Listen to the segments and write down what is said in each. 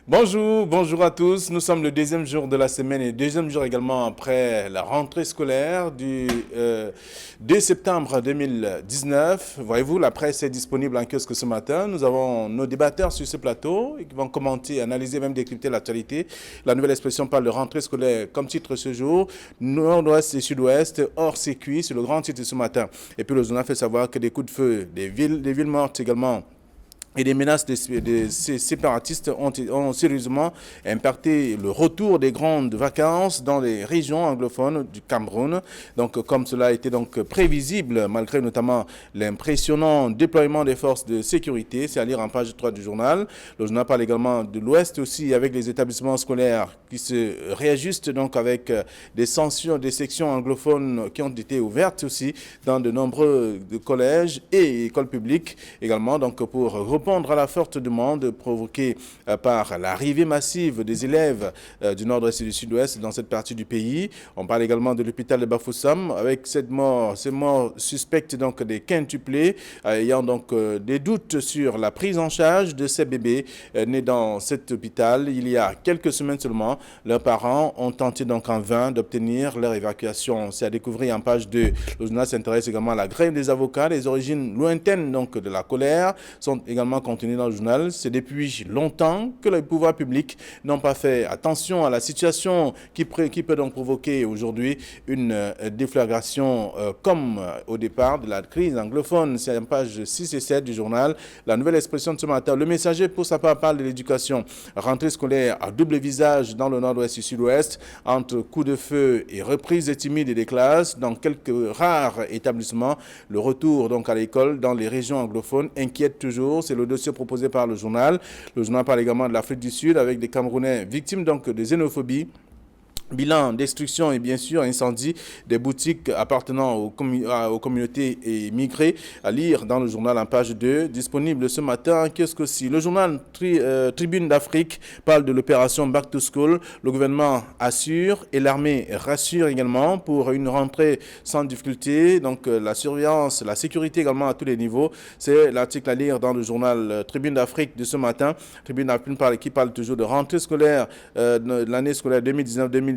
Bonjour, bonjour à tous. Nous sommes le deuxième jour de la semaine et deuxième jour également après la rentrée scolaire du 2 septembre 2019. Voyez-vous, la presse est disponible en kiosque ce matin. Nous avons nos débatteurs sur ce plateau qui vont commenter, analyser, même décrypter l'actualité. La nouvelle expression parle de rentrée scolaire comme titre ce jour. Nord-ouest et sud-ouest, hors circuit, c'est le grand titre ce matin. Et puis le journal fait savoir que des coups de feu, des villes mortes également, et des menaces de ces séparatistes ont sérieusement impacté le retour des grandes vacances dans les régions anglophones du Cameroun. Donc, comme cela a été donc prévisible, malgré notamment l'impressionnant déploiement des forces de sécurité, c'est à lire en page 3 du journal. Le journal parle également de l'Ouest aussi, avec les établissements scolaires qui se réajustent donc avec des sanctions, des sections anglophones qui ont été ouvertes aussi dans de nombreux collèges et écoles publiques également, donc pour répondre à la forte demande provoquée par l'arrivée massive des élèves du nord-ouest et du sud-ouest dans cette partie du pays. On parle également de l'hôpital de Bafoussam avec ces morts suspectes donc des quintuplés, ayant donc des doutes sur la prise en charge de ces bébés nés dans cet hôpital. Il y a quelques semaines seulement, leurs parents ont tenté donc en vain d'obtenir leur évacuation. C'est à découvrir en page 2. Le journal s'intéresse également à la grève des avocats. Les origines lointaines donc de la colère sont également contenues dans le journal. C'est depuis longtemps que les pouvoirs publics n'ont pas fait attention à la situation qui peut donc provoquer aujourd'hui une déflagration comme au départ de la crise anglophone. C'est en page 6 et 7 du journal. La nouvelle expression de ce matin. Le Messager, pour sa part, parle de l'éducation. Rentrée scolaire à double visage dans le nord-ouest et sud-ouest, entre coups de feu et reprises timides des classes dans quelques rares établissements. Le retour donc à l'école dans les régions anglophones inquiète toujours. C'est le dossier proposé par le journal. Le journal parle également de l'Afrique du Sud avec des Camerounais victimes donc de xénophobie. Bilan, destruction et bien sûr incendie des boutiques appartenant aux communautés immigrées, à lire dans le journal en page 2, disponible ce matin. Qu'est-ce que si le journal Tribune d'Afrique parle de l'opération Back to School. Le gouvernement assure et l'armée rassure également pour une rentrée sans difficulté. Donc la surveillance, la sécurité également à tous les niveaux. C'est l'article à lire dans le journal Tribune d'Afrique de ce matin. Tribune d'Afrique qui parle toujours de rentrée scolaire de l'année scolaire 2019-2020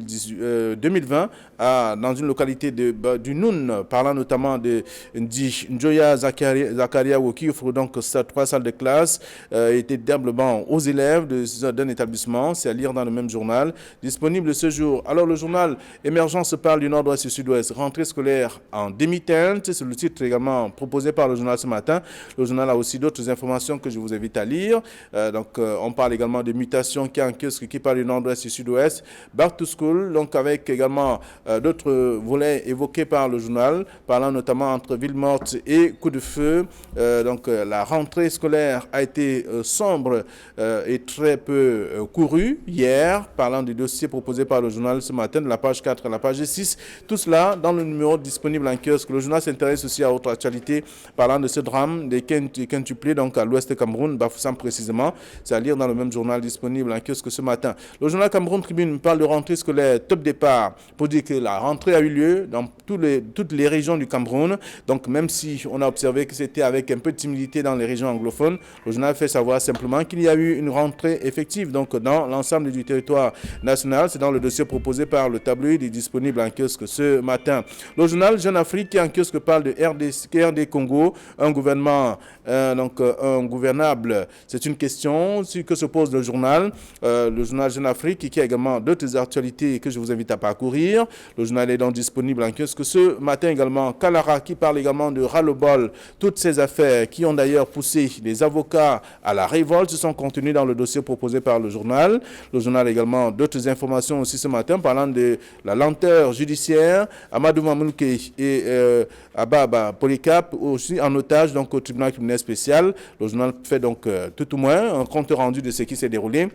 dans une localité du Noun, parlant notamment de Njoya Zakariaou qui offre donc 3 salles de classe était diablement aux élèves d'un établissement. C'est à lire dans le même journal, disponible ce jour. Alors le journal Émergence parle du nord-ouest et sud-ouest, rentrée scolaire en demi-teinte, c'est le titre également proposé par le journal ce matin. Le journal a aussi d'autres informations que je vous invite à lire. On parle également de mutations qui parle du nord-ouest et sud-ouest, Back to School, donc avec également d'autres volets évoqués par le journal, parlant notamment entre ville morte et coup de feu. La rentrée scolaire a été sombre et très peu courue hier, parlant du dossier proposé par le journal ce matin, de la page 4 à la page 6. Tout cela dans le numéro disponible en kiosque. Le journal s'intéresse aussi à autre actualité, parlant de ce drame des quintuplés, donc à l'ouest de Cameroun, Bafoussam précisément. C'est à lire dans le même journal disponible en kiosque ce matin. Le journal Cameroun Tribune parle de rentrée scolaire top départ pour dire que la rentrée a eu lieu dans toutes les régions du Cameroun. Donc même si on a observé que c'était avec un peu de timidité dans les régions anglophones, le journal fait savoir simplement qu'il y a eu une rentrée effective donc dans l'ensemble du territoire national. C'est dans le dossier proposé par le tabloïd et disponible en kiosque ce matin. Le journal Jeune Afrique qui en kiosque parle de RD Congo, un gouvernement ingouvernable. C'est une question que se pose le journal Jeune Afrique qui a également d'autres actualités que je vous invite à parcourir. Le journal est donc disponible en kiosque ce matin également. Kalara qui parle également de ras-le-bol. Toutes ces affaires qui ont d'ailleurs poussé les avocats à la révolte sont contenues dans le dossier proposé par le journal. Le journal a également d'autres informations aussi ce matin parlant de la lenteur judiciaire. Amadou Mamounke et Ababa Polycap aussi en otage donc au tribunal criminel spécial. Le journal fait donc tout au moins un compte rendu de ce qui s'est déroulé.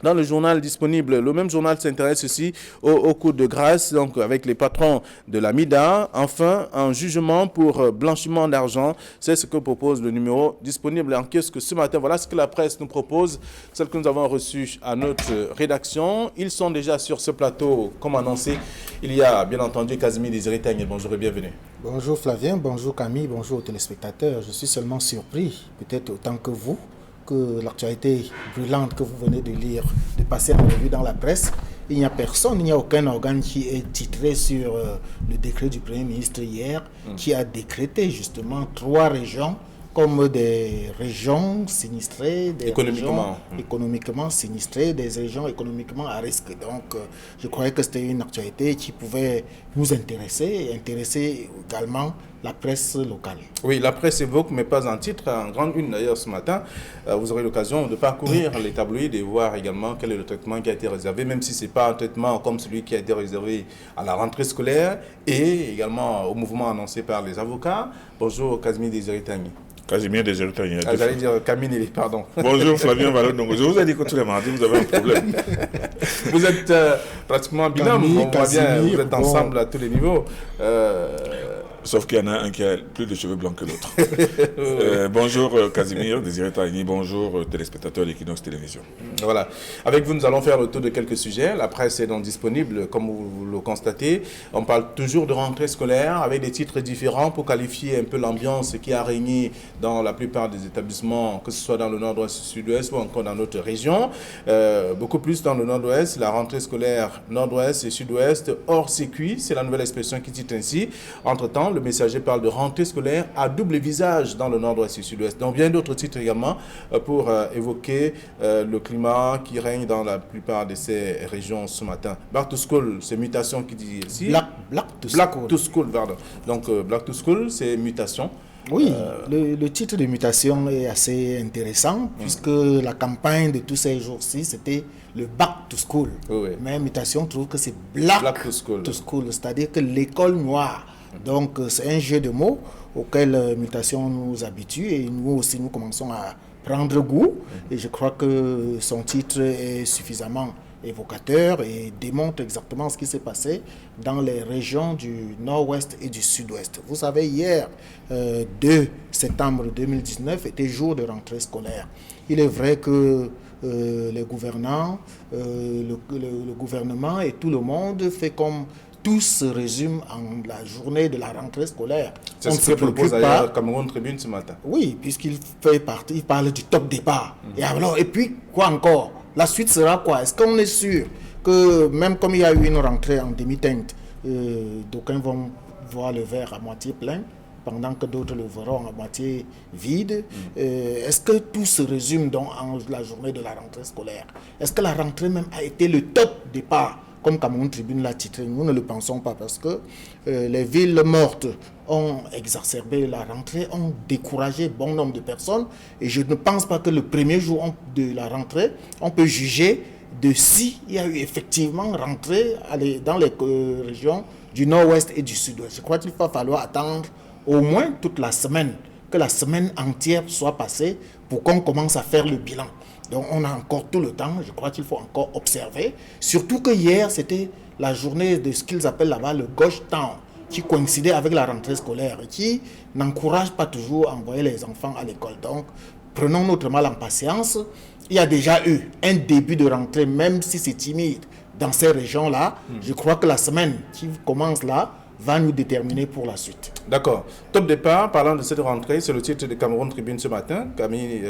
Dans le journal disponible, le même journal s'intéresse aussi au coup de grâce, donc avec les patrons de la MIDA. Enfin, un jugement pour blanchiment d'argent, c'est ce que propose le numéro disponible en kiosque ce matin. Voilà ce que la presse nous propose, celle que nous avons reçue à notre rédaction. Ils sont déjà sur ce plateau, comme annoncé. Il y a bien entendu Casimir Désiré Tanguy. Bonjour et bienvenue. Bonjour Flavien, bonjour Camille, bonjour aux téléspectateurs. Je suis seulement surpris, peut-être autant que vous, que l'actualité brûlante que vous venez de lire, de passer en revue dans la presse, il n'y a personne, il n'y a aucun organe qui est titré sur le décret du Premier ministre hier, qui a décrété justement 3 régions comme des régions sinistrées, des régions économiquement sinistrées, des régions économiquement à risque. Donc, je croyais que c'était une actualité qui pouvait nous intéresser et intéresser également la presse locale. Oui, la presse évoque, mais pas en titre, en grande une d'ailleurs ce matin. Vous aurez l'occasion de parcourir les tabloïds et voir également quel est le traitement qui a été réservé, même si ce n'est pas un traitement comme celui qui a été réservé à la rentrée scolaire et également au mouvement annoncé par les avocats. Bonjour, Casimir Désiré Tanguy. Casimir Désiré Tanguy. J'allais dire Camille, pardon. Bonjour Flavien Valodongo. Je vous ai dit que tous les mardis, vous avez un problème. Vous êtes pratiquement binôme, on voit bien, vous êtes ensemble à tous les niveaux. Sauf qu'il y en a un qui a plus de cheveux blancs que l'autre. Bonjour Casimir Désiré Tanguy, bonjour téléspectateurs d'Equinox Télévision. Voilà. Avec vous, nous allons faire le tour de quelques sujets. La presse est donc disponible, comme vous le constatez. On parle toujours de rentrée scolaire avec des titres différents pour qualifier un peu l'ambiance qui a régné dans la plupart des établissements, que ce soit dans le nord-ouest, sud-ouest ou encore dans d'autres régions. Beaucoup plus dans le nord-ouest, la rentrée scolaire nord-ouest et sud-ouest hors circuit, c'est la nouvelle expression qui dit ainsi. Entre-temps, le Messager parle de rentrée scolaire à double visage dans le nord-ouest et sud-ouest. Donc, bien d'autres titres également pour évoquer le climat qui règne dans la plupart de ces régions ce matin. Back to school, c'est mutation qui dit ici. Black to school, pardon. Donc, Black to school, c'est mutation. Oui, le titre de mutation est assez intéressant puisque la campagne de tous ces jours-ci, c'était le back to school. Oui. Mais mutation trouve que c'est black to school, c'est-à-dire que l'école noire. Donc, c'est un jeu de mots auquel mutation nous habitue et nous aussi, nous commençons à prendre goût. Et je crois que son titre est suffisamment évocateur et démontre exactement ce qui s'est passé dans les régions du nord-ouest et du sud-ouest. Vous savez, hier, 2 septembre 2019, était jour de rentrée scolaire. Il est vrai que les gouvernants, le gouvernement et tout le monde fait comme tout se résume en la journée de la rentrée scolaire. C'est ce que propose d'ailleurs Cameroun Tribune ce matin. Oui, puisqu'il fait partie, il parle du top départ. Et puis, quoi encore? La suite sera quoi? Est-ce qu'on est sûr que même comme il y a eu une rentrée en demi-teinte, d'aucuns vont voir le verre à moitié plein, pendant que d'autres le verront à moitié vide. Est-ce que tout se résume donc en la journée de la rentrée scolaire? Est-ce que la rentrée même a été le top départ, comme Cameroun Tribune l'a titré? Nous ne le pensons pas parce que les villes mortes ont exacerbé la rentrée, ont découragé bon nombre de personnes. Et je ne pense pas que le premier jour de la rentrée, on peut juger de si il y a eu effectivement rentrée dans les régions du nord-ouest et du sud-ouest. Je crois qu'il va falloir attendre au moins toute la semaine, que la semaine entière soit passée pour qu'on commence à faire le bilan. Donc on a encore tout le temps, je crois qu'il faut encore observer. Surtout que hier, c'était la journée de ce qu'ils appellent là-bas le Gauche Town, qui coïncidait avec la rentrée scolaire et qui n'encourage pas toujours à envoyer les enfants à l'école. Donc prenons notre mal en patience. Il y a déjà eu un début de rentrée, même si c'est timide dans ces régions-là. Je crois que la semaine qui commence là va nous déterminer pour la suite. D'accord. Top départ, parlant de cette rentrée, c'est le titre de Cameroun Tribune ce matin, Camille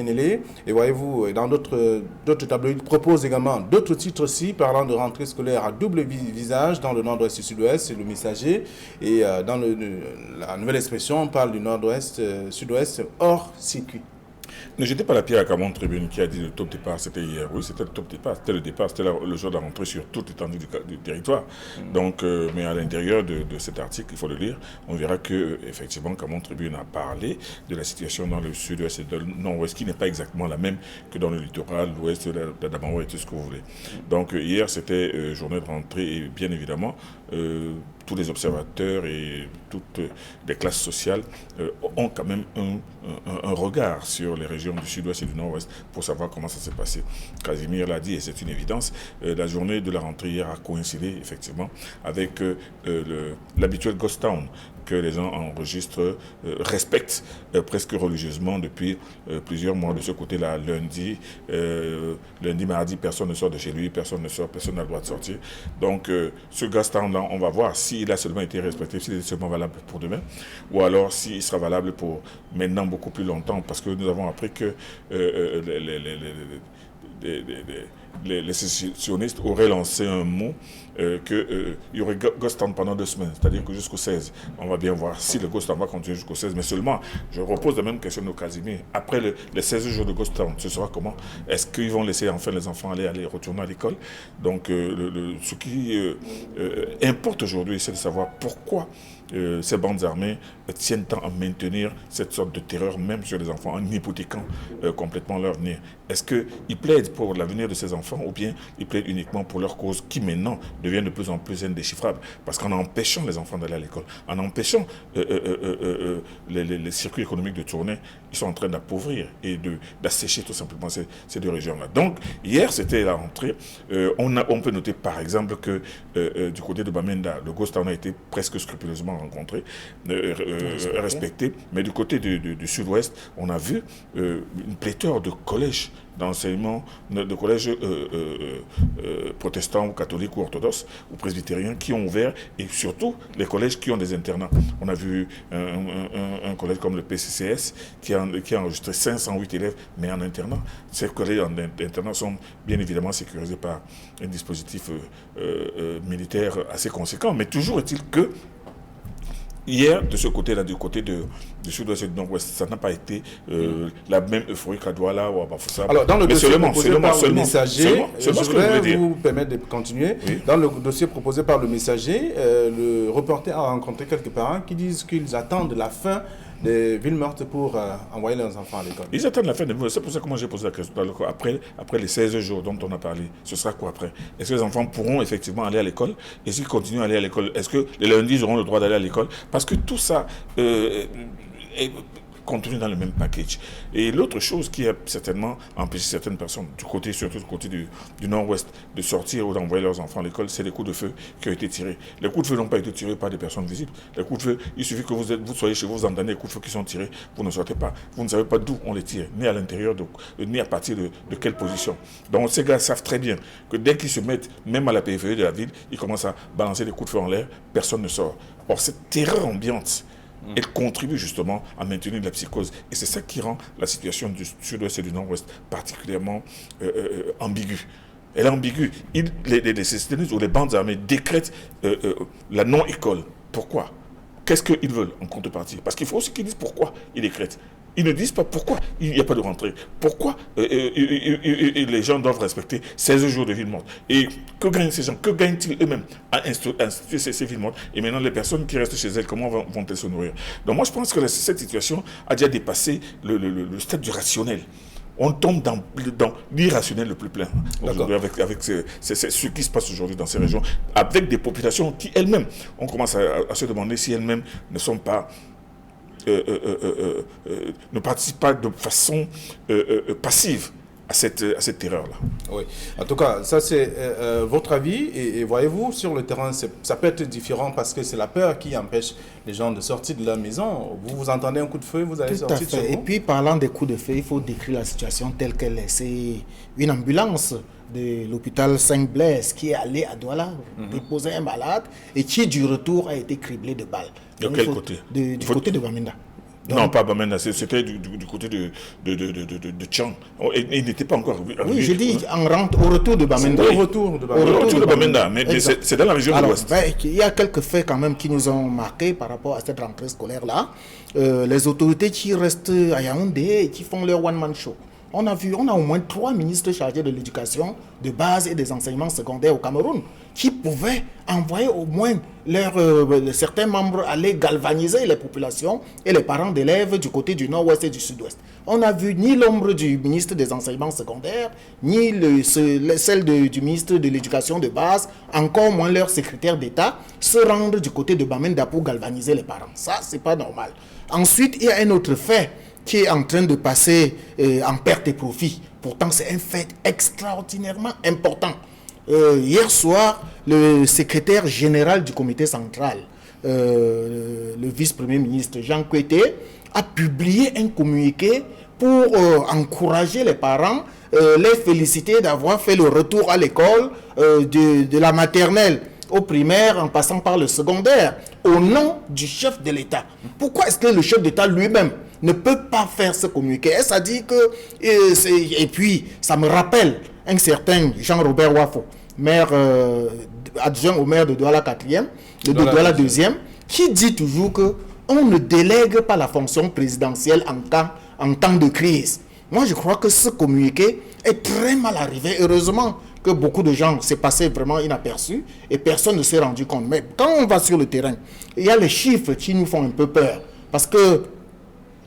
Nélé. Et voyez-vous, dans d'autres tableaux, il propose également d'autres titres aussi, parlant de rentrée scolaire à double visage dans le nord-ouest et sud-ouest, c'est le Messager. Et dans la nouvelle expression, on parle du nord-ouest, sud-ouest hors circuit. Ne jetez pas la pierre à Cameroun Tribune qui a dit le top départ, c'était hier. Oui, c'était le top départ, c'était le départ, c'était le jour de la rentrée sur toute l'étendue du territoire. Donc, mais à l'intérieur de cet article, il faut le lire, on verra que effectivement Cameroun Tribune a parlé de la situation dans le sud-ouest et le nord-ouest qui n'est pas exactement la même que dans le littoral, l'ouest, la Damawa et tout ce que vous voulez. Donc, hier, c'était journée de rentrée et bien évidemment, tous les observateurs et toutes les classes sociales ont quand même un regard sur les régions du sud-ouest et du nord-ouest pour savoir comment ça s'est passé. Casimir l'a dit et c'est une évidence. La journée de la rentrée hier a coïncidé effectivement avec l'habituel Ghost Town que les gens enregistrent, respectent presque religieusement depuis plusieurs mois de ce côté-là. Lundi, mardi, personne ne sort de chez lui, personne ne sort, personne n'a le droit de sortir. Donc ce Gastown-là, on va voir s'il a seulement été respecté, s'il est seulement valable pour demain, ou alors s'il sera valable pour maintenant beaucoup plus longtemps, parce que nous avons appris que les sécessionnistes auraient lancé un mot qu'il y aurait Ghost Town pendant 2 semaines, c'est-à-dire que jusqu'au 16. On va bien voir si le Ghost Town va continuer jusqu'au 16, mais seulement, je repose la même question de Casimir. Après les 16 jours de Ghost Town, ce sera comment? Est-ce qu'ils vont laisser enfin les enfants aller retourner à l'école? Donc, ce qui importe aujourd'hui, c'est de savoir pourquoi ces bandes armées tiennent tant à maintenir cette sorte de terreur, même sur les enfants, en hypothéquant complètement leur avenir. Est-ce qu'ils plaident pour l'avenir de ces enfants ou bien ils plaident uniquement pour leur cause qui maintenant devient de plus en plus indéchiffrable? Parce qu'en empêchant les enfants d'aller à l'école, en empêchant les circuits économiques de tourner, ils sont en train d'appauvrir et d'assécher tout simplement ces 2 régions-là. Donc, hier, c'était la rentrée. On peut noter par exemple que du côté de Bamenda, le Ghost Town a été presque scrupuleusement rencontré, respecté. Mais du côté du sud-ouest, on a vu une pléthore de collèges d'enseignement, de collèges protestants ou catholiques ou orthodoxes ou presbytériens qui ont ouvert, et surtout les collèges qui ont des internats. On a vu un collège comme le PCCS qui a enregistré 508 élèves, mais en internat. Ces collèges en internat sont bien évidemment sécurisés par un dispositif militaire assez conséquent. Mais toujours est-il que hier, de ce côté-là, du côté du sud-ouest et du nord-ouest, ça n'a pas été la même euphorie qu'à Douala ou à Bafoussam. Alors, dans le dossier proposé par le messager, je voudrais vous permettre de continuer. Oui. Dans le dossier proposé par le messager, le reporter a rencontré quelques parents qui disent qu'ils attendent la fin des villes mortes pour envoyer leurs enfants à l'école. Ils attendent la fin des villes. C'est pour ça que moi j'ai posé la question. Après les 16 jours dont on a parlé, ce sera quoi après? Est-ce que les enfants pourront effectivement aller à l'école? Et s'ils continuent à aller à l'école, est-ce que les lundis auront le droit d'aller à l'école? Parce que tout ça est contenu dans le même package. Et l'autre chose qui a certainement empêché certaines personnes, surtout du côté du nord-ouest, de sortir ou d'envoyer leurs enfants à l'école, c'est les coups de feu qui ont été tirés. Les coups de feu n'ont pas été tirés par des personnes visibles. Les coups de feu, il suffit que vous soyez chez vous, vous entendez les coups de feu qui sont tirés, vous ne sortez pas. Vous ne savez pas d'où on les tire, ni à l'intérieur, ni à partir de quelle position. Donc ces gars savent très bien que dès qu'ils se mettent, même à la périphérie de la ville, ils commencent à balancer des coups de feu en l'air, personne ne sort. Or, cette terreur ambiante, elle contribue justement à maintenir la psychose. Et c'est ça qui rend la situation du sud-ouest et du nord-ouest particulièrement ambiguë. Elle est ambiguë. Les sécessionnistes ou les bandes armées décrètent la non-école. Pourquoi? Qu'est-ce qu'ils veulent en contrepartie? Parce qu'il faut aussi qu'ils disent pourquoi ils décrètent. Ils ne disent pas pourquoi il n'y a pas de rentrée. Pourquoi les gens doivent respecter 16 jours de ville morte. Et que gagnent ces gens? Que gagnent-ils eux-mêmes à instituer ces villes mortes? Et maintenant, les personnes qui restent chez elles, comment vont-elles se nourrir? Donc moi, je pense que cette situation a déjà dépassé le stade du rationnel. On tombe dans l'irrationnel le plus plein aujourd'hui avec ce qui se passe aujourd'hui dans ces régions, avec des populations qui elles-mêmes, on commence à se demander si elles-mêmes ne sont pas ne participent pas de façon passive à cette terreur-là. Oui, en tout cas, ça c'est votre avis et voyez-vous, sur le terrain, ça peut être différent parce que c'est la peur qui empêche les gens de sortir de leur maison. Vous entendez un coup de feu, vous allez sortir de chez vous. Et puis, parlant des coups de feu, il faut décrire la situation telle qu'elle est. C'est une ambulance de l'hôpital Saint-Blaise qui est allée à Douala déposer un malade et qui, du retour, a été criblé de balles. De quel côté? Du côté de Bamenda. Donc, non, pas Bamenda, c'était du côté de Tchang. Il n'était pas encore... Oui, je dis au retour de Bamenda. Au retour de Bamenda, mais c'est dans la région de l'Ouest. Il y a quelques faits quand même qui nous ont marqués par rapport à cette rentrée scolaire-là. Les autorités qui restent à Yaoundé et qui font leur one-man show. On a au moins 3 ministres chargés de l'éducation de base et des enseignements secondaires au Cameroun qui pouvaient envoyer au moins certains membres aller galvaniser les populations et les parents d'élèves du côté du nord-ouest et du sud-ouest. On n'a vu ni l'ombre du ministre des enseignements secondaires, ni celle du ministre de l'éducation de base, encore moins leur secrétaire d'État, se rendre du côté de Bamenda pour galvaniser les parents. Ça, c'est pas normal. Ensuite, il y a un autre fait qui est en train de passer en perte et profit. Pourtant, c'est un fait extraordinairement important. Hier soir, le secrétaire général du comité central le vice-premier ministre Jean Kouété a publié un communiqué pour encourager les parents, les féliciter d'avoir fait le retour à l'école de la maternelle au primaire en passant par le secondaire, au nom du chef de l'État. Pourquoi est-ce que le chef d'État lui-même ne peut pas faire ce communiqué? Est-ce à dire que... et puis, ça me rappelle un certain Jean-Robert Wafo, maire adjoint au maire de Douala 4e, de Douala 2e, qui dit toujours que on ne délègue pas la fonction présidentielle en temps de crise. Moi, je crois que ce communiqué est très mal arrivé. Heureusement que beaucoup de gens s'est passé vraiment inaperçus et personne ne s'est rendu compte. Mais quand on va sur le terrain, il y a les chiffres qui nous font un peu peur. Parce que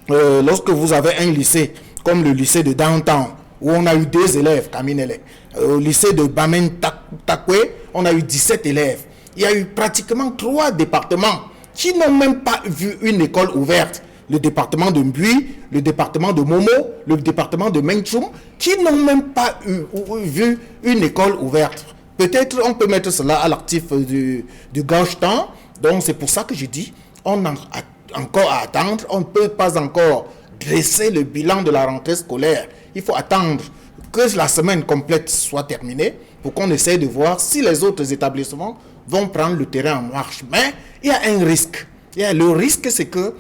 lorsque vous avez un lycée, comme le lycée de Downtown, où on a eu 2 élèves, Kaminele, au lycée de Bamen Takwe, on a eu 17 élèves. Il y a eu pratiquement 3 départements qui n'ont même pas vu une école ouverte. Le département de Mbui, le département de Momo, le département de Menchum, qui n'ont même pas vu une école ouverte. Peut-être on peut mettre cela à l'actif du gauche-temps. Donc c'est pour ça que je dis, on a encore à attendre. On ne peut pas encore dresser le bilan de la rentrée scolaire. Il faut attendre que la semaine complète soit terminée pour qu'on essaie de voir si les autres établissements vont prendre le terrain en marche. Mais il y a un risque. Le risque, c'est que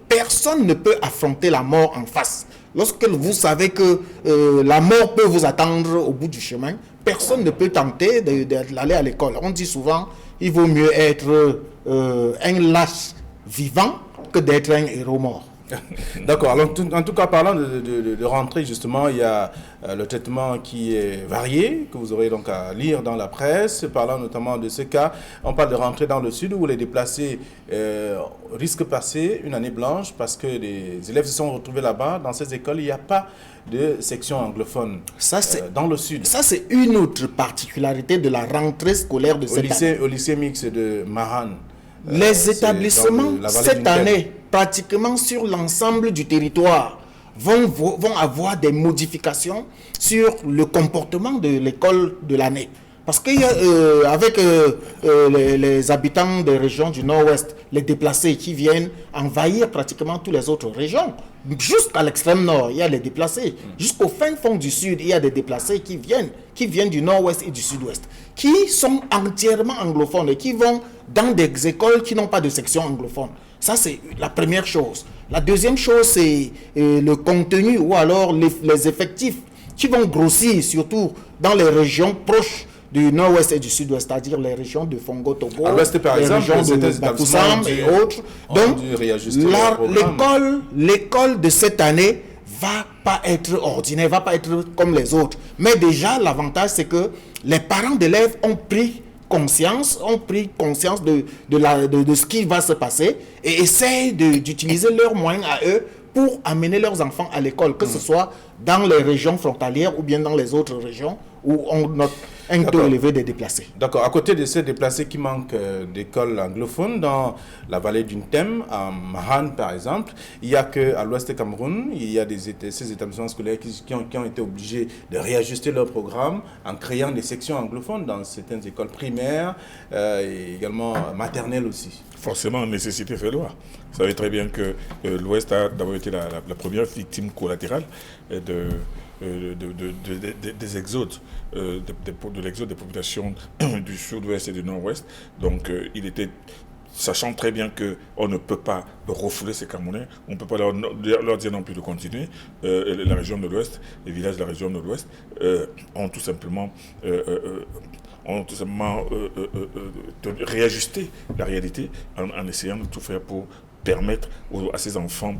personne ne peut affronter la mort en face. Lorsque vous savez que la mort peut vous attendre au bout du chemin, personne ne peut tenter d'aller à l'école. On dit souvent, il vaut mieux être un lâche vivant que d'être un héros mort. D'accord. Alors, en tout cas, parlant de rentrée, justement, il y a le traitement qui est varié, que vous aurez donc à lire dans la presse, parlant notamment de ce cas. On parle de rentrée dans le sud où les déplacés risquent de passer une année blanche parce que les élèves se sont retrouvés là-bas. Dans ces écoles, il n'y a pas de section anglophone dans le sud. Ça, c'est une autre particularité de la rentrée scolaire de cette année. Au lycée mixte de Mahan. Les établissements, cette année, pratiquement sur l'ensemble du territoire, vont avoir des modifications sur le comportement de l'école de l'année. Parce qu'avec les habitants des régions du nord-ouest, les déplacés qui viennent envahir pratiquement toutes les autres régions, jusqu'à l'extrême nord, il y a les déplacés. Jusqu'au fin fond du sud, il y a des déplacés qui viennent du nord-ouest et du sud-ouest, qui sont entièrement anglophones et qui vont dans des écoles qui n'ont pas de section anglophone. Ça, c'est la première chose. La deuxième chose, c'est le contenu ou alors les effectifs qui vont grossir, surtout dans les régions proches du nord-ouest et du sud-ouest, c'est-à-dire les régions de Fongo, Togo, par exemple, les régions de Bakousam et autres. Donc, l'école de cette année va pas être ordinaire, va pas être comme les autres. Mais déjà, l'avantage, c'est que les parents d'élèves ont pris conscience de ce qui va se passer et essayent d'utiliser leurs moyens à eux pour amener leurs enfants à l'école, que ce soit dans les régions frontalières ou bien dans les autres régions où on note un taux élevé des déplacés. D'accord. À côté de ces déplacés qui manquent d'écoles anglophones, dans la vallée d'une Thème, à Mahan par exemple, il n'y a qu'à l'ouest du Cameroun, il y a ces établissements scolaires qui ont été obligés de réajuster leur programme en créant des sections anglophones dans certaines écoles primaires et également maternelles aussi. Forcément, nécessité fait loi. Vous savez très bien que l'Ouest a d'abord été la première victime collatérale des exodes, de l'exode des populations du sud-ouest et du nord-ouest. Donc, il était, sachant très bien qu'on ne peut pas refouler ces Camerounais, on ne peut pas leur dire non plus de continuer. La région de l'Ouest, les villages de la région de l'Ouest ont tout simplement réajusté la réalité en essayant de tout faire pour permettre à ces enfants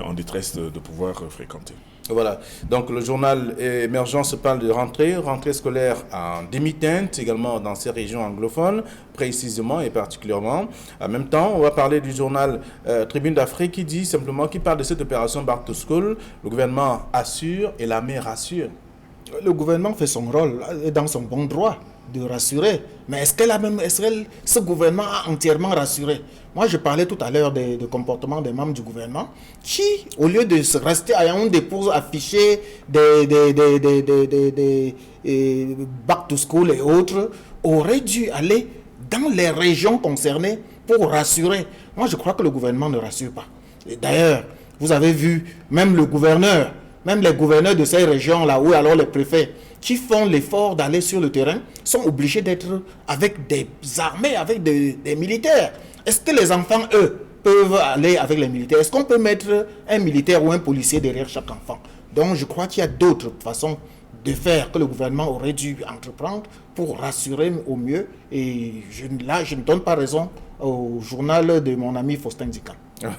en détresse de pouvoir fréquenter. Voilà, donc le journal Émergence parle de rentrée scolaire en demi-teinte, également dans ces régions anglophones, précisément et particulièrement. En même temps, on va parler du journal Tribune d'Afrique qui parle de cette opération Back to School. Le gouvernement assure et l'armée rassure. Le gouvernement fait son rôle dans son bon droit de rassurer. Mais est-ce que ce gouvernement a entièrement rassuré? Moi, je parlais tout à l'heure du comportement des membres du gouvernement qui, au lieu de se rester à un dépôt afficher des back to school et autres, auraient dû aller dans les régions concernées pour rassurer. Moi, je crois que le gouvernement ne rassure pas. Et d'ailleurs, vous avez vu, même le gouverneur, même les gouverneurs de ces régions-là, ou alors les préfets, qui font l'effort d'aller sur le terrain, sont obligés d'être avec des armées, avec des militaires. Est-ce que les enfants, eux, peuvent aller avec les militaires? Est-ce qu'on peut mettre un militaire ou un policier derrière chaque enfant? Donc, je crois qu'il y a d'autres façons de faire que le gouvernement aurait dû entreprendre pour rassurer au mieux. Et là, je ne donne pas raison au journal de mon ami Faustin Dika.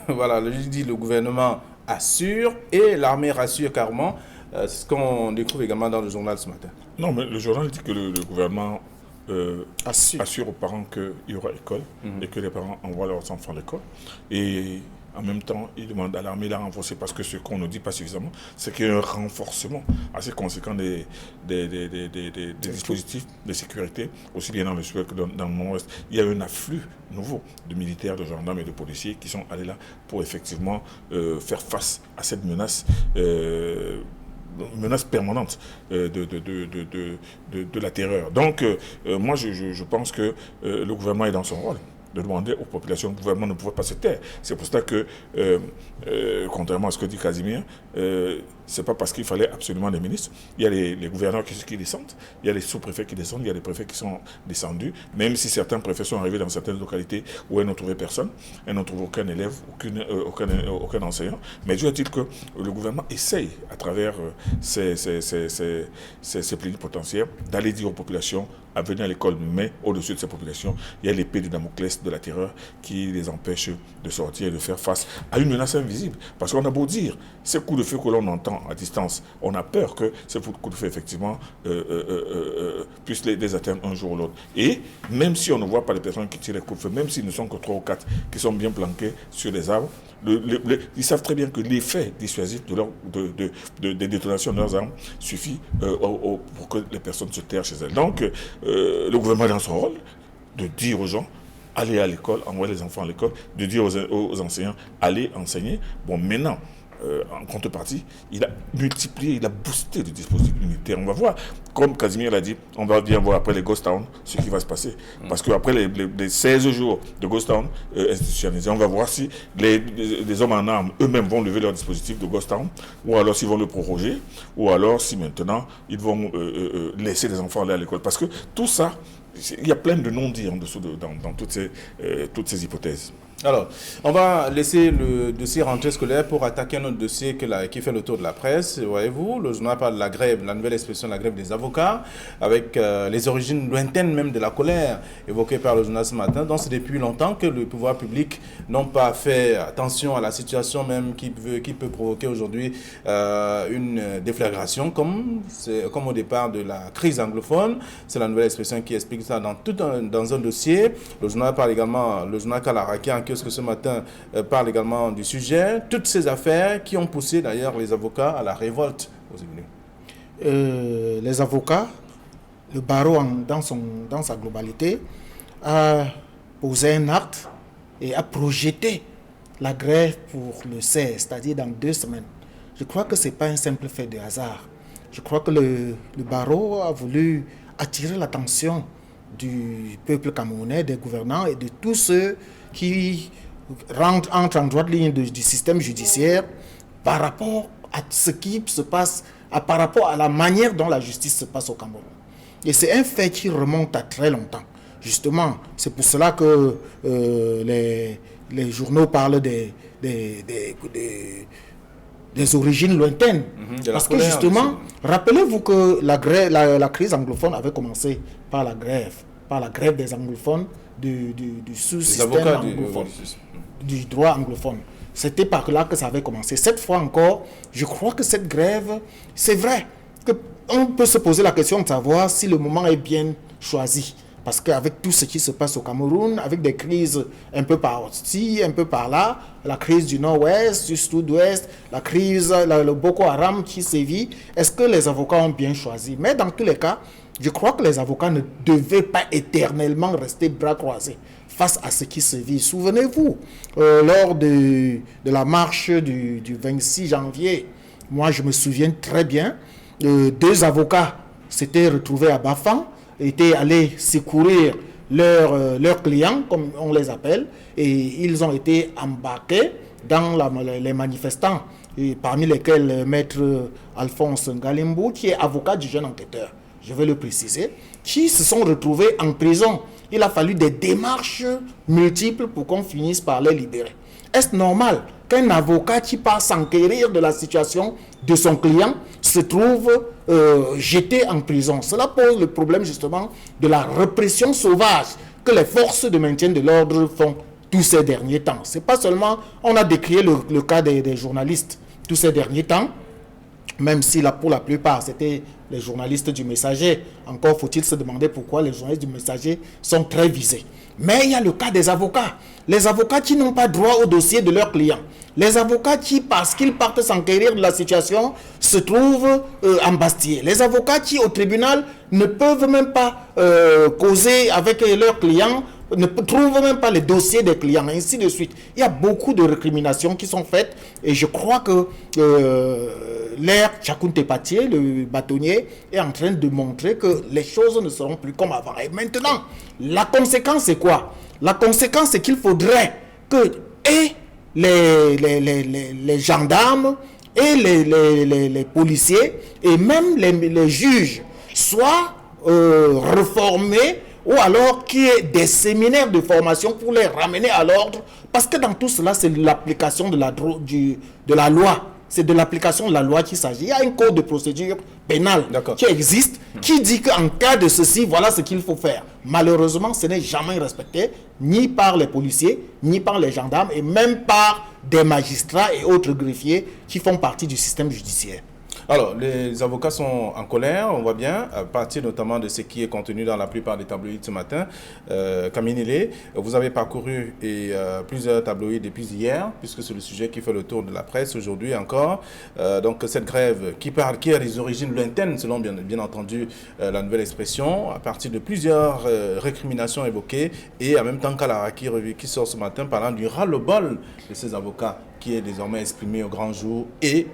Voilà, je dis le gouvernement assure et l'armée rassure carrément. C'est ce qu'on découvre également dans le journal ce matin. Non, mais le journal dit que le gouvernement assure aux parents qu'il y aura école et que les parents envoient leurs enfants à l'école. Et en même temps, ils demandent à l'armée de la renforcer parce que ce qu'on ne dit pas suffisamment, c'est qu'il y a un renforcement assez conséquent des dispositifs de sécurité, aussi bien dans le sud que dans le nord-ouest. Il y a un afflux nouveau de militaires, de gendarmes et de policiers qui sont allés là pour effectivement faire face à cette menace permanente de la terreur. Donc, moi, je pense que le gouvernement est dans son rôle de demander aux populations. Le gouvernement ne pouvait pas se taire. C'est pour ça que, contrairement à ce que dit Casimir, c'est pas parce qu'il fallait absolument des ministres. Il y a les gouverneurs qui descendent, il y a les sous-préfets qui descendent, il y a les préfets qui sont descendus, même si certains préfets sont arrivés dans certaines localités où ils n'ont trouvé personne, ils n'ont trouvé aucun élève, aucun enseignant. Mais Dieu dit que le gouvernement essaye, à travers ses plénipotentiaires, d'aller dire aux populations à venir à l'école, mais au-dessus de ces populations, il y a l'épée de Damoclès de la terreur qui les empêche de sortir et de faire face à une menace invisible. Parce qu'on a beau dire, ces coups de feu que l'on entend à distance, on a peur que ces coups de feu, effectivement, puissent les atteindre un jour ou l'autre. Et même si on ne voit pas les personnes qui tirent les coups de feu, même s'ils ne sont que 3 ou 4 qui sont bien planqués sur les arbres, ils savent très bien que l'effet dissuasif des détonations de leurs armes suffit pour que les personnes se tairent chez elles. Donc, le gouvernement est dans son rôle de dire aux gens, allez à l'école, envoyer les enfants à l'école, de dire aux enseignants, allez enseigner. Bon, maintenant, en contrepartie, il a multiplié, il a boosté le dispositif militaire. On va voir, comme Casimir l'a dit, on va bien voir après les Ghost Town ce qui va se passer. Parce qu'après les 16 jours de Ghost Town institutionnalisés, on va voir si les hommes en armes eux-mêmes vont lever leur dispositif de Ghost Town, ou alors s'ils vont le proroger, ou alors si maintenant ils vont laisser les enfants aller à l'école. Parce que tout ça, il y a plein de non-dits en dessous dans toutes ces hypothèses. Alors, on va laisser le dossier rentrée scolaire pour attaquer un autre dossier qui fait le tour de la presse. Voyez-vous, le journal parle de la grève, la nouvelle expression de la grève des avocats, avec les origines lointaines même de la colère évoquée par le journal ce matin. Donc, c'est depuis longtemps que le pouvoir public n'a pas fait attention à la situation même qui peut provoquer aujourd'hui une déflagration, comme au départ de la crise anglophone. C'est la nouvelle expression qui explique ça dans un dossier. Le journal parle également, le journal Kalaraki en kiosque ce matin parle également du sujet. Toutes ces affaires qui ont poussé d'ailleurs les avocats à la révolte aux États-Unis. Les avocats, le barreau dans sa globalité, a posé un acte et a projeté la grève pour le 16, c'est-à-dire dans 2 semaines. Je crois que ce n'est pas un simple fait de hasard. Je crois que le barreau a voulu attirer l'attention du peuple camerounais, des gouvernants et de tous ceux qui entrent en droite ligne du système judiciaire par rapport à ce qui se passe, par rapport à la manière dont la justice se passe au Cameroun. Et c'est un fait qui remonte à très longtemps. Justement, c'est pour cela que les journaux parlent des origines lointaines. Parce que justement, rappelez-vous que la crise anglophone avait commencé par la grève des anglophones du sous-système anglophone, du droit anglophone. C'était par là que ça avait commencé. Cette fois encore, je crois que cette grève, c'est vrai qu'on peut se poser la question de savoir si le moment est bien choisi. Parce qu'avec tout ce qui se passe au Cameroun, avec des crises un peu par-ci, un peu par-là, la crise du nord-ouest, du sud-ouest, la crise, le Boko Haram qui sévit, est-ce que les avocats ont bien choisi? Mais dans tous les cas, je crois que les avocats ne devaient pas éternellement rester bras croisés face à ce qui se vit. Souvenez-vous, lors de la marche du 26 janvier, moi je me souviens très bien, 2 avocats s'étaient retrouvés à Bafang, étaient allés secourir leurs clients, comme on les appelle, et ils ont été embarqués dans les manifestants, et parmi lesquels Maître Alphonse Ngalimbou, qui est avocat du jeune enquêteur, je vais le préciser, qui se sont retrouvés en prison. Il a fallu des démarches multiples pour qu'on finisse par les libérer. Est-ce normal qu'un avocat qui part s'enquérir de la situation de son client se trouve jeté en prison? Cela pose le problème justement de la répression sauvage que les forces de maintien de l'ordre font tous ces derniers temps. C'est pas seulement, on a décrié le cas des journalistes tous ces derniers temps, même si pour la plupart c'était les journalistes du Messager. Encore faut-il se demander pourquoi les journalistes du Messager sont très visés. Mais il y a le cas des avocats. Les avocats qui n'ont pas droit au dossier de leurs clients. Les avocats qui, parce qu'ils partent s'enquérir de la situation, se trouvent embastillés. Les avocats qui, au tribunal, ne peuvent même pas causer avec leurs clients, ne trouvent même pas les dossiers des clients, et ainsi de suite. Il y a beaucoup de récriminations qui sont faites, et je crois que l'ère Tchakounte Patié, le bâtonnier, est en train de montrer que les choses ne seront plus comme avant. Et maintenant, la conséquence c'est quoi? La conséquence c'est qu'il faudrait que les gendarmes et les policiers et même les juges soient reformés, ou alors qu'il y ait des séminaires de formation pour les ramener à l'ordre, parce que dans tout cela, c'est l'application de la loi. C'est de l'application de la loi qu'il s'agit. Il y a un code de procédure pénale qui existe, qui dit qu'en cas de ceci, voilà ce qu'il faut faire. Malheureusement, ce n'est jamais respecté, ni par les policiers, ni par les gendarmes, et même par des magistrats et autres greffiers qui font partie du système judiciaire. Alors, les avocats sont en colère, on voit bien, à partir notamment de ce qui est contenu dans la plupart des tabloïds ce matin. Kaminile, vous avez parcouru plusieurs tabloïds depuis hier, puisque c'est le sujet qui fait le tour de la presse aujourd'hui encore. Donc, cette grève qui a des origines lointaines, selon bien entendu la nouvelle expression, à partir de plusieurs récriminations évoquées, et en même temps Kalara qui sort ce matin parlant du ras-le-bol de ces avocats qui est désormais exprimé au grand jour, et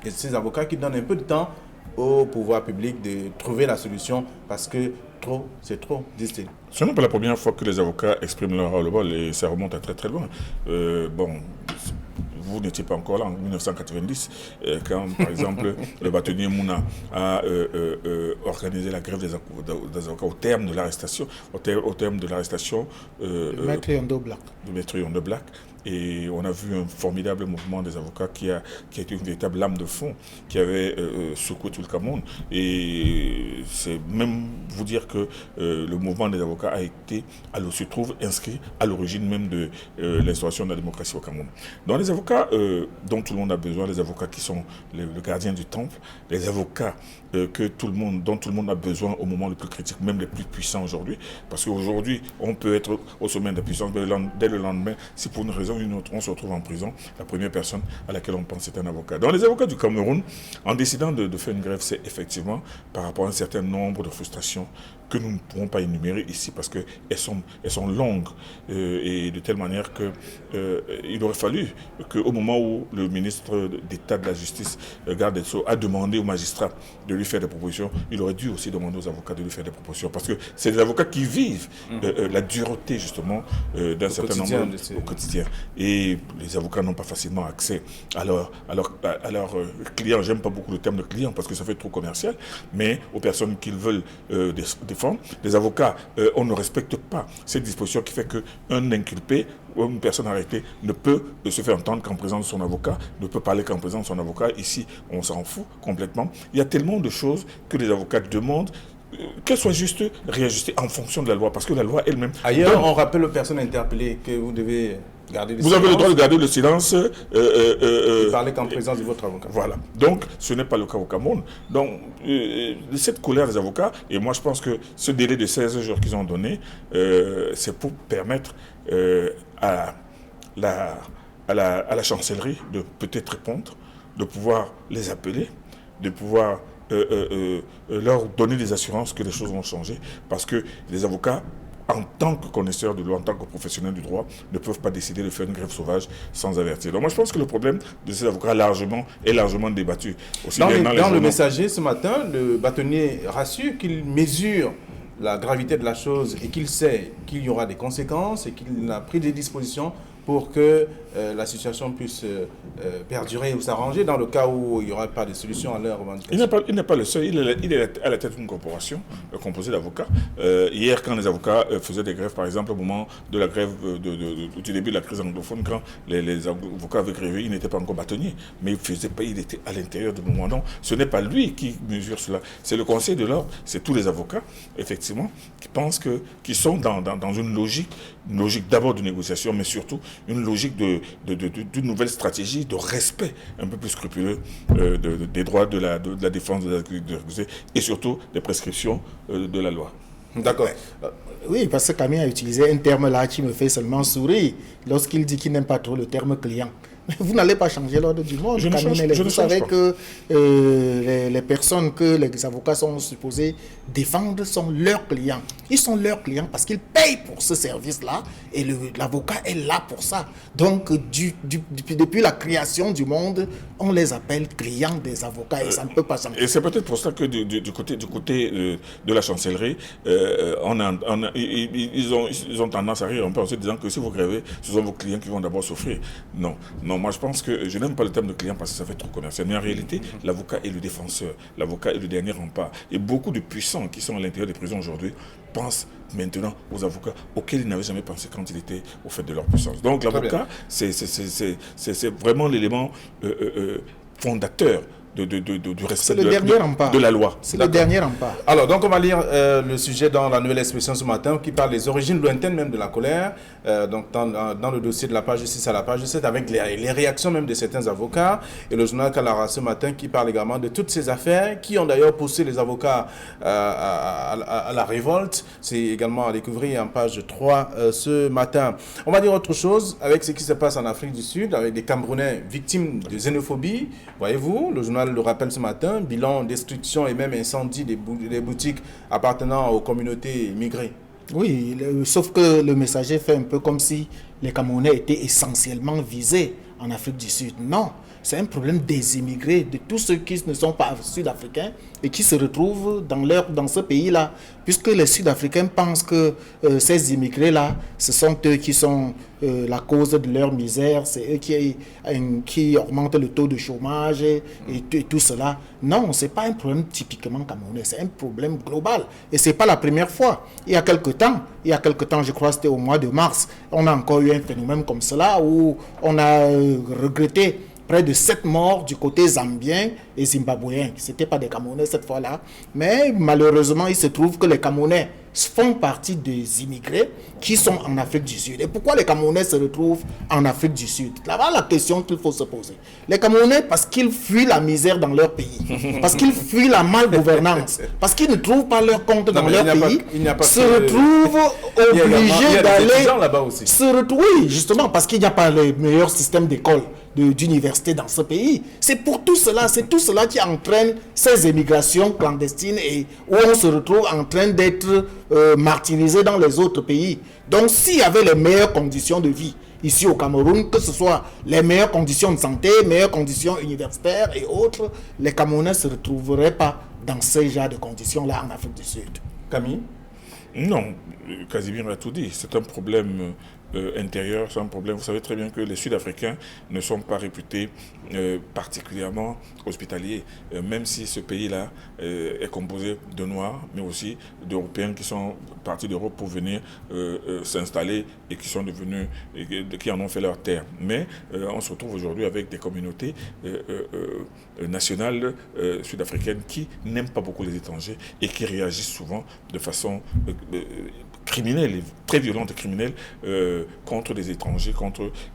ces avocats qui donnent un peu de temps au pouvoir public de trouver la solution, parce que trop, c'est trop, disent-ils. Ce n'est pas la première fois que les avocats expriment leur ras-le-bol, et ça remonte à très très loin. Vous n'étiez pas encore là en 1990, quand par exemple le bâtonnier Mouna a organisé la grève des avocats au terme de l'arrestation, de Maître Yondo Black. De Maître Yondo Black. Et on a vu un formidable mouvement des avocats qui a été une véritable lame de fond, qui avait secoué tout le Cameroun. Et c'est même vous dire que le mouvement des avocats se trouve inscrit à l'origine même de l'instauration de la démocratie au Cameroun. Dans les avocats dont tout le monde a besoin, les avocats qui sont le gardien du temple, les avocats dont tout le monde a besoin au moment le plus critique, même les plus puissants aujourd'hui, parce qu'aujourd'hui, on peut être au sommet de la puissance, dès le lendemain, si pour une raison ou une autre, on se retrouve en prison, la première personne à laquelle on pense est un avocat. Dans les avocats du Cameroun, en décidant de faire une grève, c'est effectivement par rapport à un certain nombre de frustrations que nous ne pourrons pas énumérer ici, parce qu'elles sont longues, et de telle manière qu'il aurait fallu qu'au moment où le ministre d'État de la Justice, Garde des Sceaux, a demandé aux magistrats de lui faire des propositions, il aurait dû aussi demander aux avocats de lui faire des propositions, parce que c'est des avocats qui vivent la dureté justement d'un certain nombre au quotidien. Et les avocats n'ont pas facilement accès à leurs clients. J'aime pas beaucoup le terme de client parce que ça fait trop commercial, mais aux personnes qu'ils veulent défendre. Les avocats, on ne respecte pas cette disposition qui fait qu'un inculpé ou une personne arrêtée ne peut se faire entendre qu'en présence de son avocat, ne peut parler qu'en présence de son avocat. Ici, on s'en fout complètement. Il y a tellement de choses que les avocats demandent qu'elles soient juste réajustées en fonction de la loi, parce que la loi elle-même... Ailleurs, on rappelle aux personnes interpellées que vous devez garder le silence. Vous avez le droit de garder le silence. Parler qu'en présence de votre avocat. Voilà. Donc, ce n'est pas le cas au Cameroun. Donc, cette colère des avocats, et moi je pense que ce délai de 16 jours qu'ils ont donné, c'est pour permettre à la chancellerie de peut-être répondre, de pouvoir les appeler, de pouvoir leur donner des assurances que les choses vont changer, parce que les avocats, en tant que connaisseurs de loi, en tant que professionnels du droit, ne peuvent pas décider de faire une grève sauvage sans avertir. Donc moi je pense que le problème de ces avocats est largement débattu. Aussi dans le Messager ce matin, le bâtonnier rassure qu'il mesure la gravité de la chose et qu'il sait qu'il y aura des conséquences et qu'il a pris des dispositions pour que la situation puisse perdurer ou s'arranger dans le cas où il n'y aura pas de solution à leur revendication. Il n'est pas le seul, il est à la tête d'une corporation composée d'avocats. Hier, quand les avocats faisaient des grèves, par exemple, au moment de la grève du début de la crise anglophone, quand les avocats avaient grévé, il n'était pas encore bâtonnier, mais il était à l'intérieur du mouvement. Donc, ce n'est pas lui qui mesure cela, c'est le Conseil de l'ordre, c'est tous les avocats, effectivement, qui pensent qui sont dans une logique d'abord de négociation, mais surtout une logique d'une nouvelle stratégie de respect un peu plus scrupuleux des droits de la défense de l'accusé et surtout des prescriptions de la loi. D'accord. Oui, parce que Camille a utilisé un terme là qui me fait seulement sourire lorsqu'il dit qu'il n'aime pas trop le terme client. Vous n'allez pas changer l'ordre du monde. Vous savez que les personnes que les avocats sont supposés défendre sont leurs clients. Ils sont leurs clients parce qu'ils payent pour ce service-là et l'avocat est là pour ça. Donc, depuis la création du monde, on les appelle clients des avocats et ça ne peut pas changer. Et c'est peut-être pour ça que du côté de la chancellerie, ils ont tendance à rire un peu en se disant que si vous grèvez, ce sont vos clients qui vont d'abord souffrir. Non, moi je pense que je n'aime pas le terme de client parce que ça fait trop commercial. Mais en réalité, l'avocat est le défenseur, l'avocat est le dernier rempart. Et beaucoup de puissants qui sont à l'intérieur des prisons aujourd'hui pensent maintenant aux avocats auxquels ils n'avaient jamais pensé quand ils étaient au fait de leur puissance. Donc l'avocat, c'est vraiment l'élément fondateur du respect de la loi. C'est le dernier rempart. Alors, donc, on va lire le sujet dans la Nouvelle Expression ce matin qui parle des origines lointaines même de la colère. Donc, dans le dossier de la page 6 à la page 7, avec les réactions même de certains avocats. Et le journal Kalara ce matin qui parle également de toutes ces affaires qui ont d'ailleurs poussé les avocats à la révolte. C'est également à découvrir en page 3 ce matin. On va dire autre chose avec ce qui se passe en Afrique du Sud, avec des Camerounais victimes de xénophobie. Voyez-vous, le journal le rappelle ce matin, bilan, destruction et même incendie des boutiques appartenant aux communautés immigrées. Oui, sauf que le messager fait un peu comme si les Camerounais étaient essentiellement visés en Afrique du Sud. Non, c'est un problème des immigrés, de tous ceux qui ne sont pas sud-africains et qui se retrouvent dans ce pays-là. Puisque les Sud-Africains pensent que ces immigrés-là, ce sont eux qui sont la cause de leur misère, c'est eux qui augmentent le taux de chômage et tout cela. Non, ce n'est pas un problème typiquement camerounais, c'est un problème global. Et ce n'est pas la première fois. Il y a quelque temps, je crois que c'était au mois de mars, on a encore eu un phénomène comme cela où on a regretté près de 7 morts du côté zambien et zimbabwéen. Ce n'étaient pas des Camerounais cette fois-là. Mais malheureusement, il se trouve que les Camerounais font partie des immigrés qui sont en Afrique du Sud. Et pourquoi les Camerounais se retrouvent en Afrique du Sud? Là-bas, la question qu'il faut se poser. Les Camerounais, parce qu'ils fuient la misère dans leur pays, parce qu'ils fuient la malgouvernance, parce qu'ils ne trouvent pas leur compte dans leur pays, se retrouvent obligés d'aller... là-bas aussi. Oui, justement, parce qu'il n'y a pas le meilleur système d'école, d'université dans ce pays. C'est tout cela qui entraîne ces émigrations clandestines et où on se retrouve en train d'être martyrisé dans les autres pays. Donc s'il y avait les meilleures conditions de vie ici au Cameroun, que ce soit les meilleures conditions de santé, meilleures conditions universitaires et autres, les Camerounais ne se retrouveraient pas dans ces genres de conditions-là en Afrique du Sud. Camille? Non, Casimir a tout dit. C'est un problème intérieur, c'est un problème. Vous savez très bien que les Sud-Africains ne sont pas réputés particulièrement hospitaliers, même si ce pays-là est composé de Noirs, mais aussi d'Européens qui sont partis d'Europe pour venir s'installer et qui sont devenus, qui en ont fait leur terre. Mais on se retrouve aujourd'hui avec des communautés nationales sud-africaines qui n'aiment pas beaucoup les étrangers et qui réagissent souvent de façon criminelle, très violente et criminelle contre les étrangers,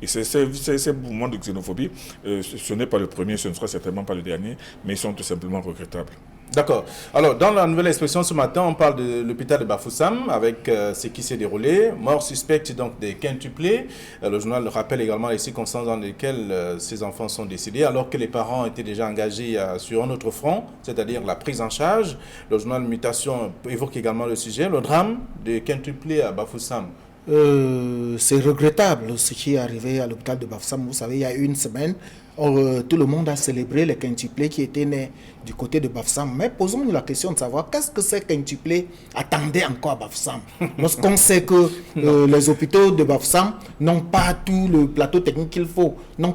et ces mouvements de xénophobie, ce n'est pas le premier, ce ne sera certainement pas le dernier, mais ils sont tout simplement regrettables. D'accord. Alors, dans la Nouvelle Expression ce matin, on parle de l'hôpital de Bafoussam avec ce qui s'est déroulé. Mort suspecte donc des quintuplés. Le journal rappelle également les circonstances dans lesquelles ces enfants sont décédés, alors que les parents étaient déjà engagés sur un autre front, c'est-à-dire la prise en charge. Le journal Mutation évoque également le sujet, le drame des quintuplés à Bafoussam. C'est regrettable ce qui est arrivé à l'hôpital de Bafoussam. Vous savez, il y a une semaine, Or, tout le monde a célébré les quintuplés qui étaient nés du côté de Bafoussam. Mais posons-nous la question de savoir qu'est-ce que ces quintuplés attendaient encore à Bafoussam. Lorsqu'on sait que les hôpitaux de Bafoussam n'ont pas tout le plateau technique qu'il faut, n'ont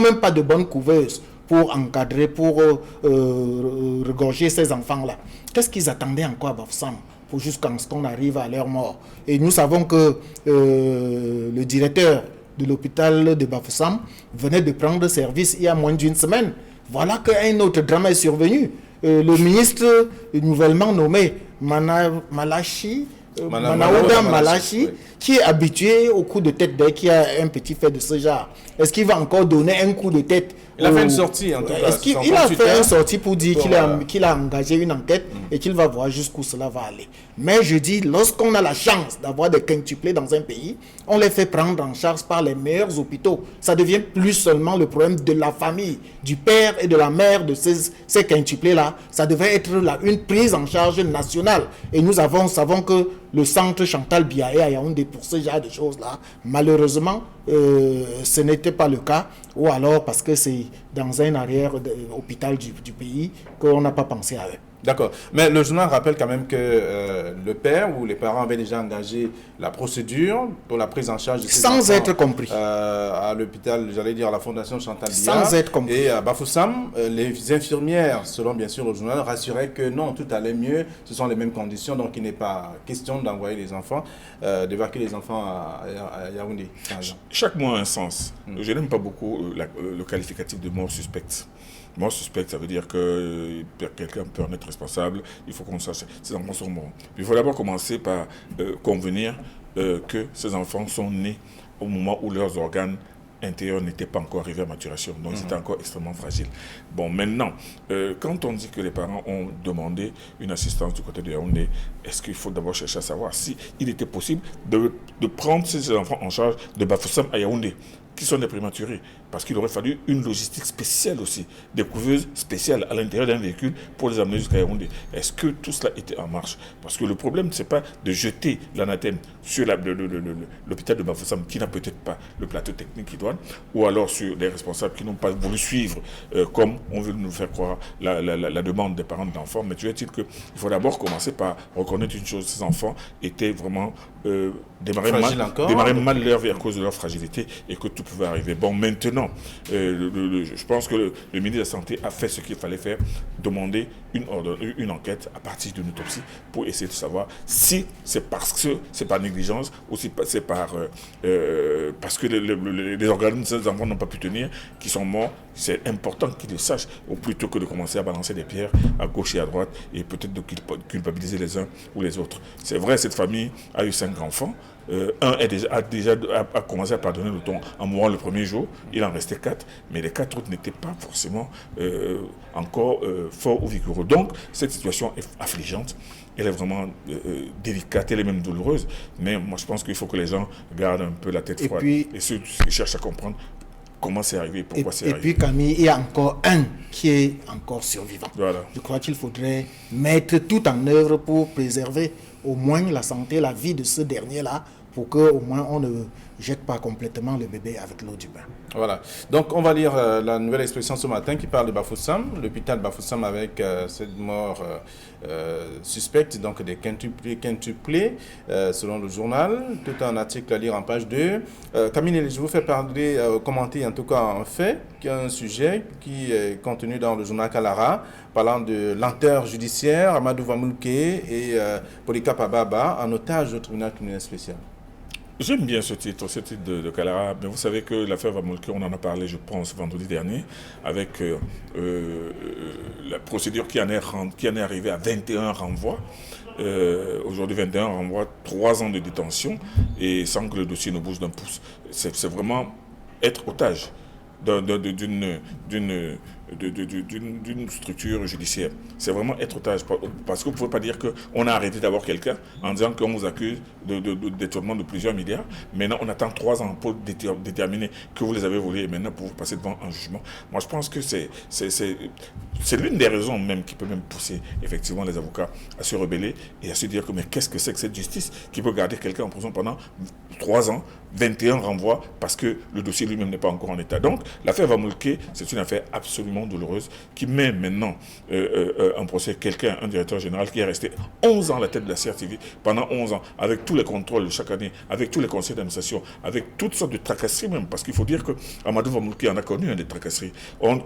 même pas de bonnes couveuses pour encadrer, pour regorger ces enfants-là. Qu'est-ce qu'ils attendaient encore à Bafoussam pour jusqu'à ce qu'on arrive à leur mort? Et nous savons que le directeur de l'hôpital de Bafoussam venait de prendre service il y a moins d'une semaine. Voilà qu'un autre drame est survenu. Le ministre nouvellement nommé Malachi, oui, qui est habitué au coup de tête dès qu'il y a un petit fait de ce genre. Est-ce qu'il va encore donner un coup de tête? Il a fait une sortie, en tout cas. Il a fait une sortie pour dire qu'il a engagé une enquête et qu'il va voir jusqu'où cela va aller. Mais je dis, lorsqu'on a la chance d'avoir des quintuplés dans un pays, on les fait prendre en charge par les meilleurs hôpitaux. Ça devient plus seulement le problème de la famille, du père et de la mère de ces quintuplés-là. Ça devrait être une prise en charge nationale. Et nous savons que le centre Chantal Biaé à Yaoundé pour ce genre de choses-là, malheureusement, ce n'était pas le cas, ou alors parce que c'est dans un arrière-hôpital du pays qu'on n'a pas pensé à eux. D'accord. Mais le journal rappelle quand même que le père ou les parents avaient déjà engagé la procédure pour la prise en charge de ces enfants, sans être compris. À l'hôpital, j'allais dire à la Fondation Chantal Biya. Sans être compris. Et à Bafoussam, les infirmières, selon bien sûr le journal, rassuraient que non, tout allait mieux, ce sont les mêmes conditions, donc il n'est pas question d'envoyer les enfants, d'évacuer les enfants à Yaoundé. Chaque mot a un sens. Je n'aime pas beaucoup le qualificatif de mort suspecte. Mort suspecte, ça veut dire que quelqu'un peut en être responsable, il faut qu'on sache ces enfants sont morts. Il faut d'abord commencer par convenir que ces enfants sont nés au moment où leurs organes intérieurs n'étaient pas encore arrivés à maturation, donc ils étaient encore extrêmement fragiles. Bon, maintenant, quand on dit que les parents ont demandé une assistance du côté de Yaoundé, est-ce qu'il faut d'abord chercher à savoir s'il était possible de prendre ces enfants en charge de Bafoussam à Yaoundé, qui sont des prématurés, parce qu'il aurait fallu une logistique spéciale aussi, des couveuses spéciales à l'intérieur d'un véhicule pour les amener jusqu'à Yaoundé. Est-ce que tout cela était en marche? Parce que le problème, ce n'est pas de jeter l'anathème sur l'hôpital de Bafoussam, qui n'a peut-être pas le plateau technique qui doit, ou alors sur les responsables qui n'ont pas voulu suivre, comme on veut nous faire croire, la demande des parents d'enfants. Mais tu veux dire qu'il faut d'abord commencer par reconnaître une chose: ces enfants étaient vraiment démarrer mal leur vie à cause de leur fragilité et que tout pouvait arriver. Bon, maintenant, je pense que le ministre de la Santé a fait ce qu'il fallait faire, demander une enquête à partir d'une autopsie pour essayer de savoir si c'est parce que c'est par négligence ou si c'est parce que les organes de ces enfants n'ont pas pu tenir, qui sont morts. C'est important qu'ils le sachent, ou plutôt que de commencer à balancer des pierres à gauche et à droite et peut-être de culpabiliser les uns ou les autres. C'est vrai, cette famille a eu 5 enfants. Un a commencé à pardonner le ton en mourant le premier jour. Il en restait 4, mais les 4 autres n'étaient pas forcément encore forts ou vigoureux. Donc, cette situation est affligeante. Elle est vraiment délicate, elle est même douloureuse. Mais moi, je pense qu'il faut que les gens gardent un peu la tête froide. Et ceux qui cherchent à comprendre comment c'est arrivé, pourquoi c'est arrivé. Et puis, Camille, il y a encore un qui est encore survivant. Voilà. Je crois qu'il faudrait mettre tout en œuvre pour préserver au moins la santé, la vie de ce dernier-là, pour qu'au moins on ne jette pas complètement le bébé avec l'eau du bain. Voilà. Donc on va lire la nouvelle expression ce matin qui parle de Bafoussam, l'hôpital Bafoussam avec cette mort suspecte, donc des quintuplés, selon le journal. Tout un article à lire en page 2. Camille, je vous fais commenter en tout cas un fait, un sujet qui est contenu dans le journal Kalara, parlant de lenteur judiciaire, Amadou Vamoulke et Polycarpe Ababa en otage au tribunal criminel spécial. J'aime bien ce titre de Kalara, mais vous savez que l'affaire Vamoulke, on en a parlé, je pense, vendredi dernier, avec la procédure qui en est arrivée à 21 renvois. Aujourd'hui, 21 renvois, 3 ans de détention, et sans que le dossier ne bouge d'un pouce. C'est vraiment être otage d'une d'une structure judiciaire. C'est vraiment être otage. Parce que vous ne pouvez pas dire qu'on a arrêté d'avoir quelqu'un en disant qu'on vous accuse de détournement de plusieurs milliards. Maintenant, on attend 3 ans pour déterminer que vous les avez volés et maintenant pour vous passer devant un jugement. Moi, je pense que c'est l'une des raisons même qui peut même pousser effectivement les avocats à se rebeller et à se dire que mais qu'est-ce que c'est que cette justice qui peut garder quelqu'un en prison pendant 3 ans, 21 renvois parce que le dossier lui-même n'est pas encore en état. Donc l'affaire Van Moltke, c'est une affaire absolument douloureuse qui met maintenant en procès quelqu'un, un directeur général qui est resté 11 ans à la tête de la CRTV, pendant 11 ans, avec tous les contrôles chaque année, avec tous les conseils d'administration, avec toutes sortes de tracasseries même, parce qu'il faut dire que Amadou Van Moltke en a connu des tracasseries,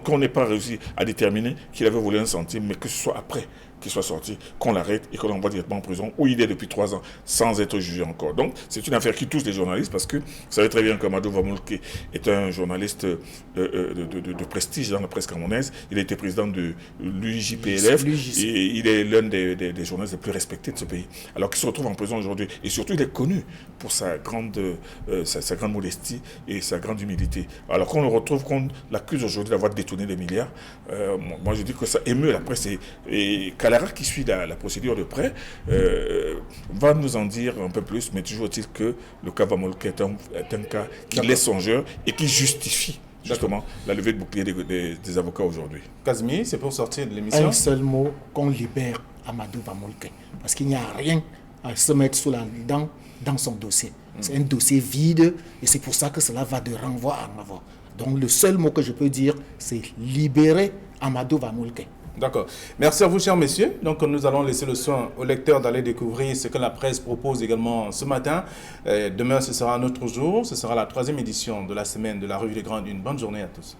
qu'on n'ait pas réussi à déterminer qu'il avait volé 1 centime, mais que ce soit après qu'il soit sorti, qu'on l'arrête et qu'on l'envoie directement en prison, où il est depuis 3 ans, sans être jugé encore. Donc, c'est une affaire qui touche les journalistes, parce que vous savez très bien qu'Amadou Van Moltke est un journaliste de prestige dans la presse camerounaise. Il a été président de l'UJPLF, et il est l'un des journalistes les plus respectés de ce pays. Alors qu'il se retrouve en prison aujourd'hui. Et surtout, il est connu pour sa grande modestie et sa grande humilité. Alors qu'on le retrouve, qu'on l'accuse aujourd'hui d'avoir détourné des milliards, moi je dis que ça émeut la presse. Et Kalara, qui suit la procédure de près, va nous en dire un peu plus, mais toujours est-il que le cas Van Moltke est un cas qui laisse songeur et qui justifie justement la levée de bouclier des avocats aujourd'hui. Casimir, c'est pour sortir de l'émission. Un seul mot, qu'on libère Amadou Van Moltke, parce qu'il n'y a rien à se mettre sous la dent dans son dossier. C'est un dossier vide et c'est pour ça que cela va de renvoi en renvoi. Donc le seul mot que je peux dire, c'est libérer Amadou Van Moltke. D'accord. Merci à vous, chers messieurs. Donc, nous allons laisser le soin aux lecteurs d'aller découvrir ce que la presse propose également ce matin. Demain, ce sera un autre jour. Ce sera la 3e édition de la semaine de la Revue des Grandes Unes. Bonne journée à tous.